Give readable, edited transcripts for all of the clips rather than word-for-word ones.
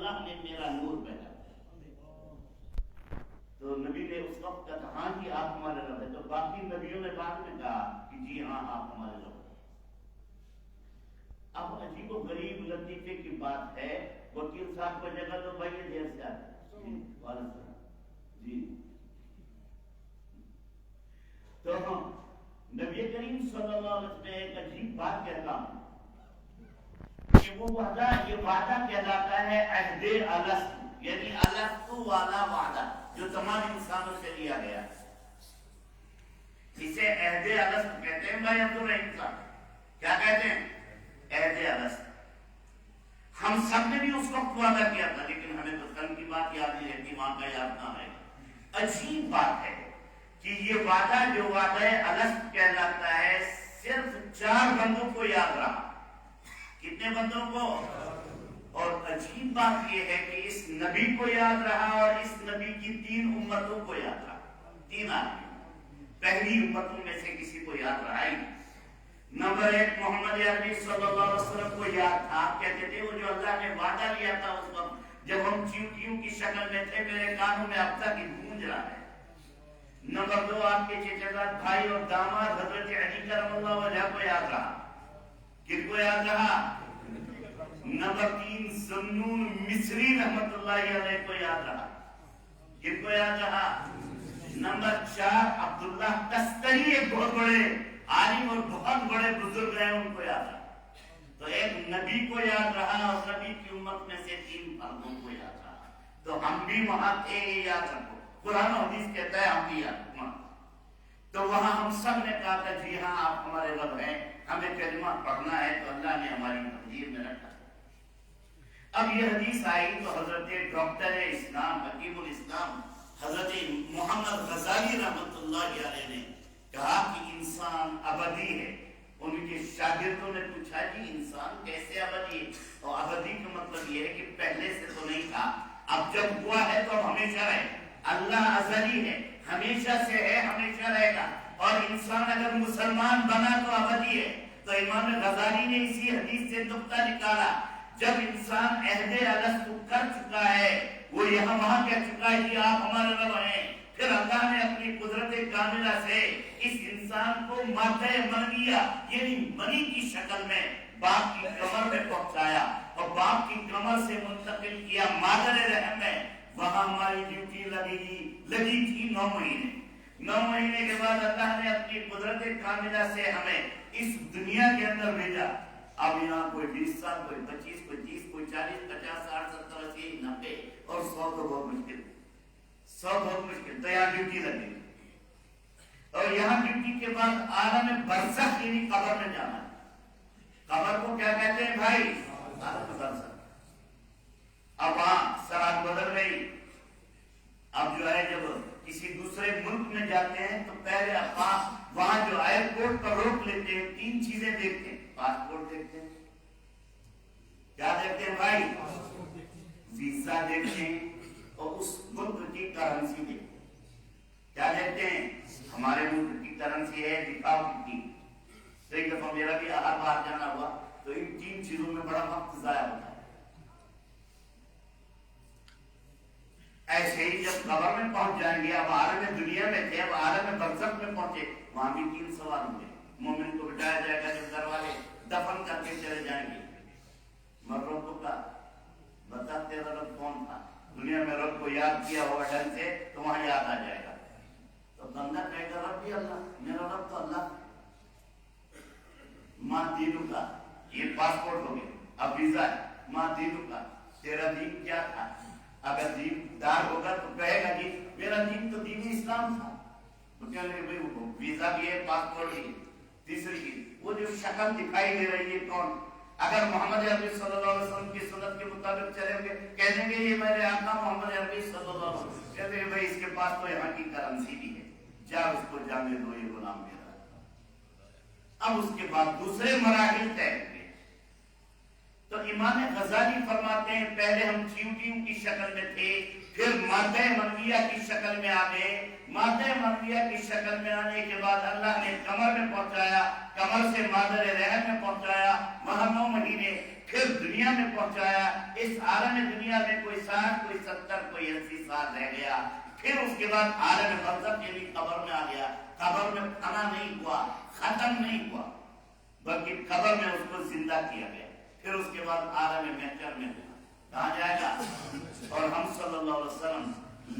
اللہ نے میرا نور پیدا کیا۔ تو نبی نے اس وقت کہا ہاں جی آپ ہمارے رب ہیں، تو باقی نبیوں نے بعد میں کہا کہ جی ہاں آپ ہمارے رب ہیں۔ اب عجیب و غریب لطیفے کی بات ہے، وکیل صاحب کو جگہ تو بھائی دیر سے آتا ہے جی۔ تو نبی کریم صلی اللہ علیہ وسلم ایک عجیب بات کہتا ہوں کہ وہ وعدہ، یہ وعدہ کہلاتا ہے عہد الست، یعنی الست والا وعدہ جو تمام انسانوں سے لیا گیا، اسے عہد الست کہتے ہیں۔ بھائی عبدالرحیم صاحب کیا کہتے ہیں؟ عہد الست۔ ہم سب نے بھی اس وقت وعدہ کیا تھا، لیکن ہمیں تو کل کی بات یاد نہیں رہتی، وہاں کا یاد نہ ہے۔ عجیب بات ہے کہ یہ وعدہ جو وعدہ الست کہلاتا ہے صرف 4 بندوں کو یاد رہا۔ کتنے بندوں کو؟ اور عجیب بات یہ ہے کہ اس نبی کو یاد رہا اور اس نبی کی 3 امتوں کو یاد رہا۔ 3 آدمی، پہلی امتوں میں سے کسی کو یاد رہا ہی۔ نمبر 1 محمد عربی صلی اللہ علیہ وسلم کو یاد تھا، کہتے تھے وہ جو اللہ نے وعدہ لیا تھا اس وقت جب ہم چیونٹیوں کی شکل میں تھے، میرے کانوں میں اب تک گونج رہا ہے۔ نمبر 2 آپ کے چچا بھائی اور داماد حضرت علی کرم اللہ وجہ کو یاد رہا۔ کن کو یاد رہا؟ نمبر 3 ذنون مصری رحمت اللہ علیہ کو یاد رہا۔ کن کو یاد رہا؟ نمبر 4 عبداللہ تستری، ایک بہت بڑے عالم اور بہت بڑے بزرگ ہیں، ان کو یاد رہا۔ تو ایک نبی کو یاد رہا اور نبی کی امت میں سے 3 فردوں کو یاد رہا۔ تو ہم بھی وہاں تھے، یہ یاد رکھو، قرآن و حدیث کہتا ہے ہم بھی یاد رکھو۔ تو وہاں ہم سب نے کہا تھا جی ہاں آپ ہمارے رب ہیں، ہمیں کلمہ پڑھنا ہے، تو اللہ نے ہماری تقدیر میں رکھا۔ اب یہ حدیث آئی تو حضرت ڈاکٹر اسلام حکیم الاسلام حضرت محمد غزالی رحمت اللہ علیہ نے کہا کہ انسان ابدی ہے۔ ان کے شاگردوں نے پوچھا جی انسان کیسے ابدی ہے؟ اور ابدی کا مطلب یہ ہے کہ پہلے سے تو نہیں تھا، اب جب ہوا ہے تو اب ہمیشہ رہے۔ اللہ ازلی ہے، ہمیشہ سے ہے، ہمیشہ رہے گا۔ اور انسان اگر مسلمان بنا تو ابدی ہے۔ تو امام غزالی نے اسی حدیث سے نقطہ نکالا، جب انسان عہد الست کر چکا ہے، وہ یہاں وہاں کہہ چکا ہے کہ آپ ہمارے رب ہیں، پھر اللہ نے اپنی قدرت کاملہ سے اس انسان کو مادہ منویہ یعنی منی کی شکل میں باپ کی کمر میں پہنچایا اور باپ کی کمر سے منتقل کیا مادر رحم میں۔ وہاں ہماری ڈیوٹی لگی تھی 9 مہینے۔ 9 مہینے کے بعد اللہ نے اپنی قدرت کاملہ سے ہمیں اس دنیا کے اندر بھیجا۔ اب یہاں کوئی 20 سال، کوئی 25، کوئی 30، کوئی 40، 50، 60، 70، 80، 90 اور 100 تو بہت مشکل، 100 بہت مشکل۔ تو یہاں ڈیوٹی لگی اور یہاں ڈیوٹی کے بعد عالم برزخ یعنی قبر میں جانا ہے۔ قبر کو کیا کہتے ہیں بھائی؟ عالم برزخ۔ اب وہاں سرحد بدل گئی۔ اب جو ہے جب کسی دوسرے ملک میں جاتے ہیں تو پہلے وہاں جو ایئرپورٹ پر روک لیتے ہیں، 3 چیزیں دیکھتے ہیں۔ پاسپورٹ دیکھتے ہیں، کیا دیکھتے ہیں بھائی؟ ویزا دیکھتے ہیں اور اس ملک کی کرنسی دیکھتے ہیں۔ کیا دیکھتے ہیں؟ ہمارے ملک کی کرنسی ہے، دکھاؤ کتنی۔ تو ایک دفعہ میرا بھی ہر بار جانا ہوا تو ان 3 چیزوں میں بڑا وقت ضائع ہوتا ہے۔ ایسے ہی جب قبر میں پہنچ جائیں گے، اب عالم دنیا میں تھے، اب عالم برزخ میں پہنچے، وہاں بھی 3 سوال ہوں گے۔ مومن کو بٹھایا جائے گا جب گھر والے دفن کر کے چلے جائیں گے، مروں کو کا بتا تیرا رب کون تھا؟ دنیا میں رب کو یاد کیا ہوا ڈھنگ سے تو وہاں یاد آ جائے گا۔ تو بندہ کہے گا رب بھی اللہ، میرا رب تو اللہ۔ ماں دینوں کا، یہ پاسپورٹ ہو گیا، اب ویزا ہے۔ ماں دینوں کا، تیرا دین کیا تھا؟ اگر دین دار ہوگا تو کہے گا کہ میرا دین تو دین اسلام تھا۔ تو کیا لگے بھائی وہ ویزا بھی ہے، پاسپورٹ بھی ہے۔ تیسری چیز وہ جو شکل دکھائی دے رہی ہے کون؟ اگر محمد عربی صلی اللہ علیہ وسلم کی سنت کے مطابق چلیں گے، کہہ دیں گے یہ میرے آقا محمد عربی صلی اللہ علیہ وسلم، کہتے ہیں بھائی اس کے پاس تو یہاں کی کرنسی بھی ہے، جا اس کو جانے دو، یہ غلام میرا۔ اب اس کے بعد دوسرے مراحل طے ہوئے۔ تو امام غزالی فرماتے ہیں پہلے ہم چیونٹیوں کی شکل میں تھے، پھر مادہ منویہ کی شکل میں آ گئے۔ مادہ منویہ کی شکل میں آنے کے بعد اللہ نے کمر میں پہنچایا، کمر سے مادر رحم میں پہنچایا، وہاں 9 مہینے، پھر دنیا میں پہنچایا. اس عالم دنیا میں کوئی 60 کوئی 70 کوئی 80 سال رہ گیا. پھر اس کے بعد عالم برزخ کے لیے قبر میں آ گیا. قبر میں فنا نہیں ہوا, ختم نہیں ہوا, بلکہ قبر میں اس کو زندہ کیا گیا. پھر اس کے بعد عالم محشر میں ہوا. کہاں جائے گا؟ اور ہم صلی اللہ علیہ وسلم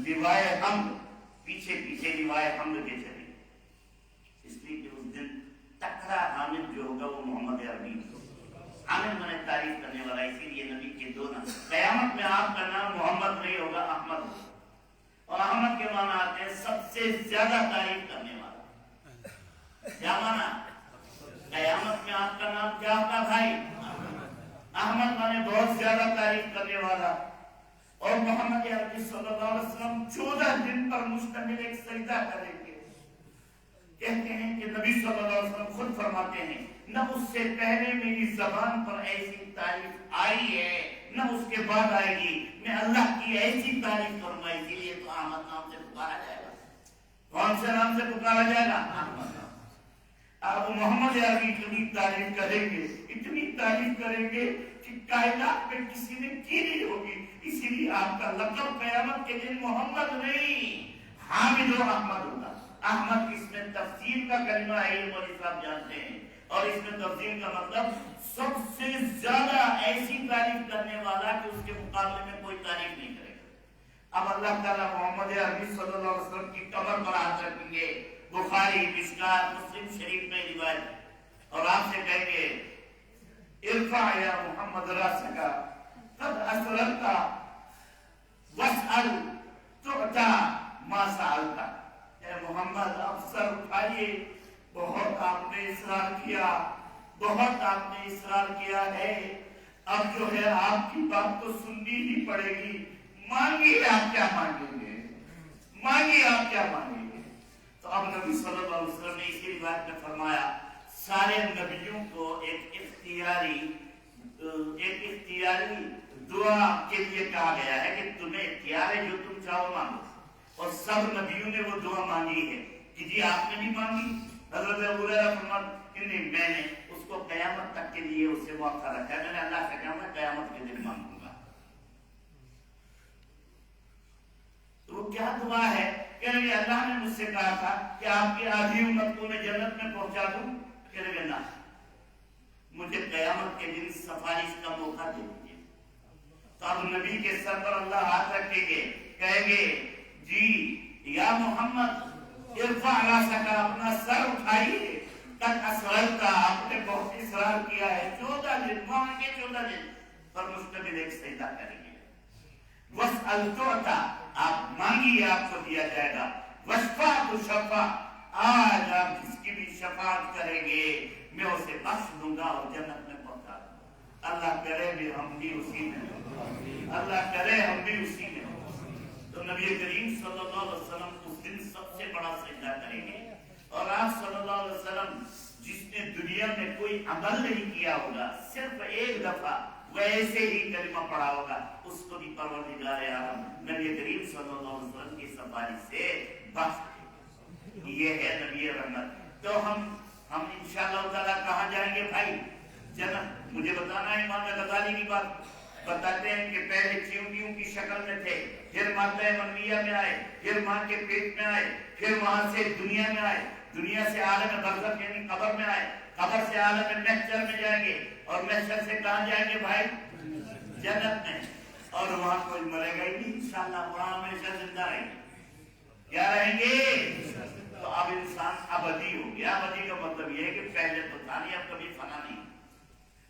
لیوائے حمد پیچھے پیچھے لیوائے حمد کے چلے, اس لیے کہ اس دن تکڑا حامد جو ہوگا وہ محمد عربی. حامد میں نے تعریف کرنے والا, اسی لیے نبی کے دو نام. قیامت میں آپ کا نام محمد نہیں ہوگا, احمد ہوگا. اور احمد کے معنی آتے ہیں سب سے زیادہ تعریف کرنے والا. کیا معنی؟ قیامت میں آپ کا نام کیا ہوگا بھائی؟ احمد مانے بہت زیادہ تعریف کرنے والا. اور محمد عربی صلی اللہ علیہ وسلم 14 دن پر مشتمل ایک سجدہ کریں گے. کہتے ہیں کہ نبی صلی اللہ علیہ وسلم خود فرماتے ہیں نہ اس سے پہلے میری زبان پر ایسی تعریف آئی ہے نہ اس کے بعد آئے گی. میں اللہ کی ایسی تعریف کروں گا. اسی لیے تو احمد نام سے پکارا جائے گا. کون سے نام سے پکارا جائے گا؟ احمد. آپ محمد عربی اتنی تعریف کریں گے, اتنی تعریف کریں گے کہ کائنات میں کسی نے کی نہیں ہوگی. اسی لیے آپ کا لقب قیامت کے دن محمد نہیں حامد و احمد ہوگا. احمد اس میں تفسیر کا کلمہ ہے, یہ مولوی صاحب جانتے ہیں. اور اس میں تفسیر کا مطلب سب سے زیادہ ایسی تعریف کرنے والا کہ اس کے مقابلے میں کوئی تعریف نہیں کرے گا. اب اللہ تعالیٰ محمد عربی صلی اللہ علیہ وسلم کی قبر پر ہاتھ رکھیں گے. بخاری, مشکات, مسلم شریف میں روایت, اور آپ سے کہیں گے ارفع یا محمد راسک قد اسررت واسأل تعطى ما سألت. اے محمد اب سر اٹھائیے, بہت آپ نے اصرار کیا, بہت آپ نے اصرار کیا ہے. اب جو ہے آپ کی بات تو سننی ہی پڑے گی. مانگیے آپ کیا مانگیں گے, مانگیے آپ کیا مانگیں گے. تو اب نبی صلی اللہ علیہ وسلم نے اسی روایت میں فرمایا سارے نبیوں کو ایک اختیاری دعا کے لیے کہا گیا ہے کہ تمہیں اختیار ہے جو تم چاہو مانگو. اور سب نبیوں نے وہ دعا مانگی ہے کہ جی آپ نے بھی مانگی. حضرت ابو ہریرہ فرماتے ہیں کہ میں نے اس کو قیامت تک کے لیے اسے موقع رکھا ہے. میں نے اللہ سے کہا میں قیامت کے دن مانگوں گا. تو وہ کیا دعا ہے؟ کہنے لگے اللہ نے مجھ سے کہا تھا کہ آپ کی آدھی امت کو میں جنت میں پہنچا دوں. کہنے لگے نہ, مجھے قیامت کے دن سفارش کا موقع دے دیجیے. تو اب نبی کے سر پر اللہ ہاتھ رکھیں گے, کہیں گے جی یا محمد ارفع راسک, اپنا سر اٹھائیے. قد اسررت, آپ نے بہت اصرار کیا ہے. 14 دن مانگے, 14 دن پر مشتمل ایک سجدہ کریں گے. واسأل تعطى, آپ مانگیے آپ کو دیا جائے گا. واشفع تشفع, آج آپ جس کی بھی شفاعت کریں گے میں اسے بخش دوں گا اور جنت میں پہنچا دوں گا. اللہ کرے بھی ہم بھی اسی میں ہوں, اللہ کرے ہم بھی اسی میں ہوں. تو نبی کریم صلی اللہ علیہ وسلم اس دن سب سے بڑا سجدہ کریں گے. اور آپ صلی اللہ علیہ وسلم جس نے دنیا میں کوئی عمل نہیں کیا ہوگا, صرف ایک دفعہ ویسے ہی کلمہ پڑھا ہوگا, اس کو بھی پروردگار عالم نبی کریم صلی اللہ علیہ وسلم کی سفارش سے بخش. یہ ہے نبی رحمت. تو ہم انشاءاللہ تعالیٰ کہاں جائیں گے بھائی؟ جنت. مجھے بتانا ہے امام غزالی کی بات. بتاتے ہیں کہ پہلے چیونٹیوں کی شکل میں تھے, پھر مادہ منویہ میں آئے, پھر ماں کے پیٹ میں آئے, پھر وہاں سے دنیا میں آئے, دنیا سے عالم برزخ یعنی قبر میں آئے, قبر سے عالم محشر میں جائیں گے, اور محشر سے کہاں جائیں گے بھائی؟ جنت میں. اور وہاں کوئی مرے گا ہی نہیں انشاءاللہ, وہاں ہمیشہ زندہ رہیں گے. کیا رہیں گے؟ تو اب انسان ابدی ہو گیا. ابدی کا مطلب یہ ہے کہ پہلے تو تھا نہیں, اب کبھی فنا نہیں.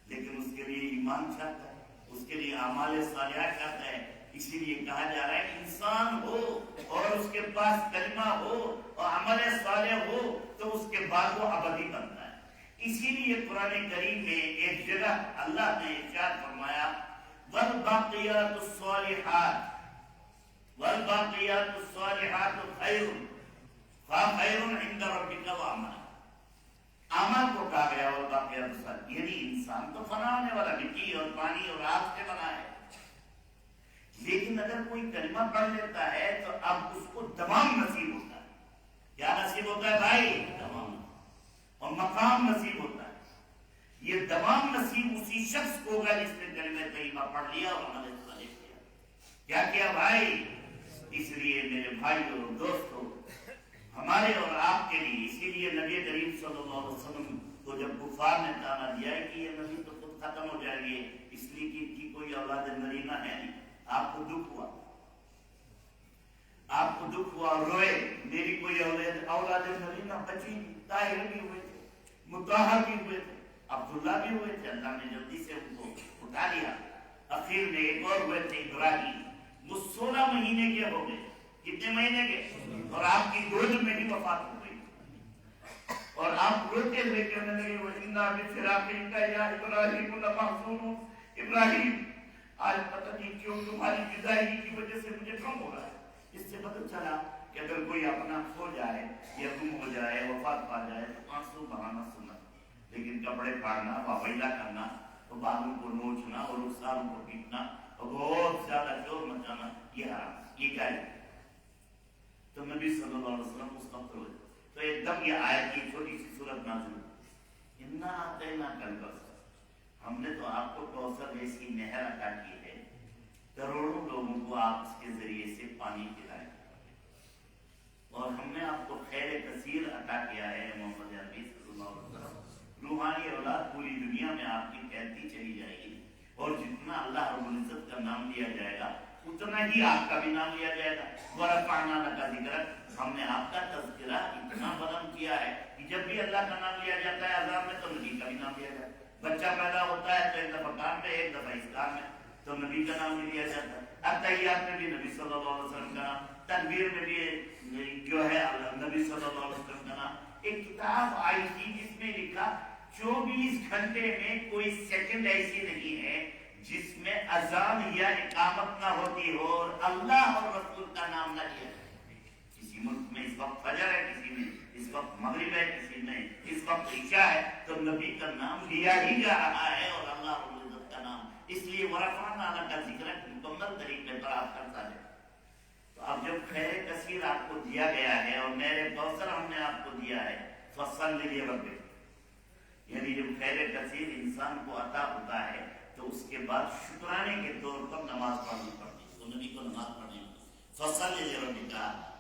لیکن اس کے لیے ایمان چاہتا ہے, اس کے لیے اعمال صالحہ چاہتا ہے. اسی لیے کہا جا رہا ہے انسان ہو اور اس کے پاس کلمہ ہو اور عمل صالح ہو تو اس کے بعد وہ ابدی بنتا ہے. اسی لیے قرآن کریم میں ایک جگہ اللہ نے ارشاد فرمایا والباقیات الصالحات, والباقیات الصالحات خیر عند ربک وامل. عمل کو کہا گیا اور باقیات الصالحات, یعنی انسان تو فنا ہونے والا, مٹی اور پانی اور آگ سے بنا ہے. لیکن اگر کوئی کلمہ پڑھ لیتا ہے تو اب اس کو دوام نصیب ہوتا ہے. کیا نصیب ہوتا ہے بھائی؟ دوام اور مقام نصیب ہوتا ہے. یہ تمام نصیب اسی شخص کو ہوگا جس نے کلمہ طیبہ پڑھ لیا اور عمل صالح کیا. کیا کیا بھائی؟ اس لیے میرے بھائیوں اور دوستوں، ہمارے اور آپ کے لیے، اسی لیے نبی کریم صلی اللہ علیہ وسلم کو جب کفار نے تانا دیا ہے کہ یہ نبی تو خود ختم ہو جائیں گے اس لیے کہ ان کی کوئی اولاد نرینہ ہے نہیں، آپ کو دکھ ہوا، آپ کو دکھ ہوا اور روئے، میری کوئی اولاد نرینہ بچی نہیں. طاہر بھی ہوئے تھے، مطہر بھی ہوئے تھے، عبداللہ بھی ہوئے تھے، اللہ نے جلدی سے ان کو اٹھا لیا. اخیر میں ایک اور ہوئے تھے ابراہیم، وہ 16 مہینے کے ہو گئے. کتنے مہینے کے؟ اور آپ کی گود میں ہی وفات ہو گئی. اور آپ روتے ہوئے کہنے لگے وَإِنَّا بِفِرَاقِكَ يَا إِبْرَاهِيمُ لَمَحْزُونُونَ. ابراہیم آج پتہ نہیں کیوں تمہاری جدائی کی وجہ سے مجھے غم ہو رہا ہے. اس سے پتہ چلا کہ اگر کوئی اپنا کھو جائے یا گم ہو جائے، وفات پا جائے تو آنسو بہانا سنت، لیکن کپڑے پھاڑنا، واویلا کرنا، تو بالوں کو نوچنا اور رخساروں کو پیٹنا اور بہت زیادہ شور مچانا یہ حرام، یہ کیا ہے؟ تو نبی صلی اللہ علیہ وسلم اس وقت روئے تو ایک دم یہ آیت کی چھوٹی سی صورت نازل ہوئی، اِنَّا أَعْطَيْنَاكَ الْكَوْثَرَ. ہم نے تو آپ کو کوثر جیسی نہر عطا کی ہے، کروڑوں لوگوں کو آپ اس کے ذریعے سے پانی پلائیں، اور ہم نے آپ کو خیر کثیر عطا کیا ہے. محمد عربی صلی اللہ علیہ وسلم روحانی اولاد پوری دنیا میں آپ کی پھیلتی چلی جائے گی، اور جتنا اللہ رب العزت کا نام لیا جائے گا اتنا ہی آپ کا بھی نام لیا جائے گا. وَرَفَعْنَا لَكَ ذِكْرَكَ. ہم نے آپ کا تذکرہ اتنا بلند کیا ہے کہ جب بھی اللہ کا نام لیا جاتا ہے اذان میں تو نبی کا بھی نام لیا جاتا ہے. بچہ پیدا ہوتا ہے تو ایک دفعہ کان میں، ایک دفعہ اس کان میں، تو نبی کا نام لیا جاتا ہے. اتحیات میں بھی نبی صلی اللہ علیہ وسلم کا نام، تکبیر میں بھی جو ہے نبی صلی اللہ علیہ وسلم کا نام. ایک کتاب آئی تھی جس میں لکھا 24 گھنٹے میں کوئی سیکنڈ ایسی نہیں ہے جس میں اذان یا اقامت نہ ہوتی ہو اور اللہ اور رسول کا نام نہ لیا جائے. کسی ملک میں اس وقت فجر ہے، کسی میں اس وقت مغرب ہے، کسی میں اس وقت عشاء ہے، تو نبی کا نام لیا ہی جا رہا ہے اور اللہ رب العزت کا نام. اس لیے ورفعنا لک ذکرک مکمل طریقے پر آپ کرتا ہے. تو اب جب خیر کثیر آپ کو دیا گیا ہے اور میرے کوثر ہم نے آپ کو دیا ہے، فصل لربک، یعنی جب خیر کثیر انسان کو عطا ہوتا ہے تو اس کے بعد شکرانے کے طور پر نماز پڑھنی پڑتی ہے. تو نبی کو نماز پڑھنی ہوتی. فصل لربک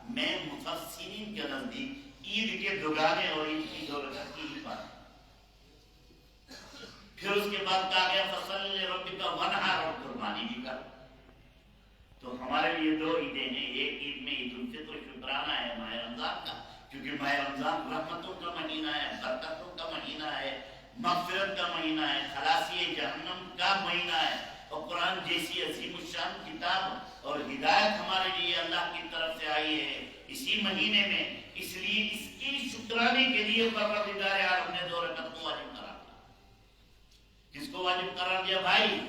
میں مفسرین کے نزدیک عید کے دگانے اور عید کی 2 رکعت کی ہی بات. پھر اس کے بعد کہا گیا فصل لربک وانحر، اور قربانی بھی کر. تو ہمارے لیے 2 عیدیں ہیں. ایک عید میں عید الفطر شکرانہ ہے ماہ رمضان کا، کیونکہ ماہ رمضان رحمتوں کا مہینہ ہے، برکتوں کا مہینہ ہے، مغفرت کا مہینہ ہے، خلاصی جہنم کا مہینہ ہے. اور قرآن جیسی عظیم الشان کتاب اور ہدایت ہمارے لیے اللہ کی طرف سے آئی ہے اسی مہینے میں. اس لیے اس کی شکرانے کے لیے پروردگار عالم نے 2 رکعت کو واجب قرار دیا. کس کو واجب قرار دیا بھائی؟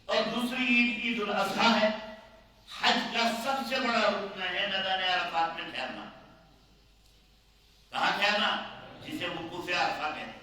اور دوسری عید عید الاضحیٰ ہے. حج کا سب سے بڑا رکن ہے میدان عرفات میں ٹھہرنا. کہاں ٹھہرنا؟ جسے وقوف عرفہ کہتے ہیں.